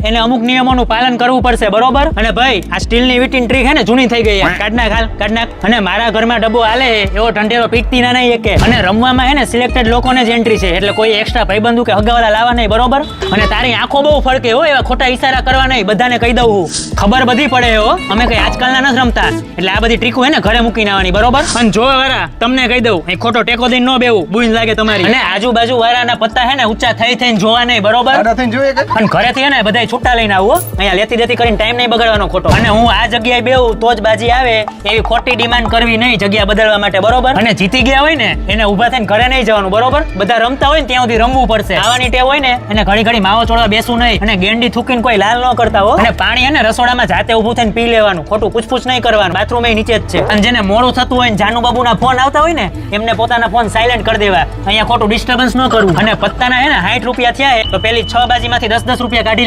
એને અમુક નિયમોનું પાલન કરવું પડશે, બરોબર? અને ભાઈ આ સ્ટીલની વીટીની ટ્રીક હે ને જૂની થઈ ગઈ છે. કાઢ નાખ. અને મારા ઘરમાં ડબ્બો હાલે એવો ઢંઢેરો પીકતી ના નહીં એકે. અને રમવામાં હે ને સિલેક્ટેડ લોકોને જ એન્ટ્રી છે, એટલે કોઈ એક્સ્ટ્રા ભાઈબંધુ કે હગાવાલા લાવવા નહીં, બરોબર? અને તારી આંખો બહુ ફરકે હો, એવા ખોટા ઈશારા કરવા નહીં, બધાને કહી દઉં હું. ખબર બધી પડે હો, અમે કઈ આજકાલના નથી રમતા, એટલે આ બધી ટ્રીકો હે ને ઘરે મૂકીને આવવાની, બરોબર? અને જો વાળા તમને કહી દઉં, અહીં ખોટો ટેકો દઈને ન બેવું, બુંજ લાગે તમારી. અને આજુબાજુ વાળાના પત્તા હે ને ઊંચા થઈને જોવા નહીં, બરોબર? અને ઘરેથી હે ને બધાય છૂટા લઈને આવો, અહીંયા લેતી દેતી કરીને ટાઈમ નહીં બગાડવાનો ખોટો. અને હું આ જગ્યાએ બેહું તો જ બાજી આવે એવી ખોટી ડિમાન્ડ કરવી નહીં જગ્યા બદલવા માટે, બરોબર? અને જીતી ગયા હોય ને એને ઊભા થઈને ઘરે નહીં જવાનું, બરોબર? બધા રમતા હોય ને ત્યાં સુધી રમવું પડશે. આવાની ટેવ હોય ને એને ઘડી ઘડી માવો ચોળવા બેસવું નહીં, અને ગેંડી થૂકીને કોઈ લાલ ન કરતા હો. અને પાણી હે ને રસોડામાં જાતે ઊભું થઈને પી લેવાનું, ખોટું પૂછપૂછ નહીં કરવાનું, બાથરૂમ એ નીચે જ છે. અને જેને મોડું થતું હોય ને જાનુ બાબુના ફોન આવતા હોય ને એમને પોતાના ફોન સાયલેન્ટ કરી દેવા, અહીંયા ખોટું ડિસ્ટર્બન્સ ન કરવું. અને પત્તાના હે ને 60 રૂપિયા થયા તો પેલી 6 બાજીમાંથી 10 રૂપિયા કાઢી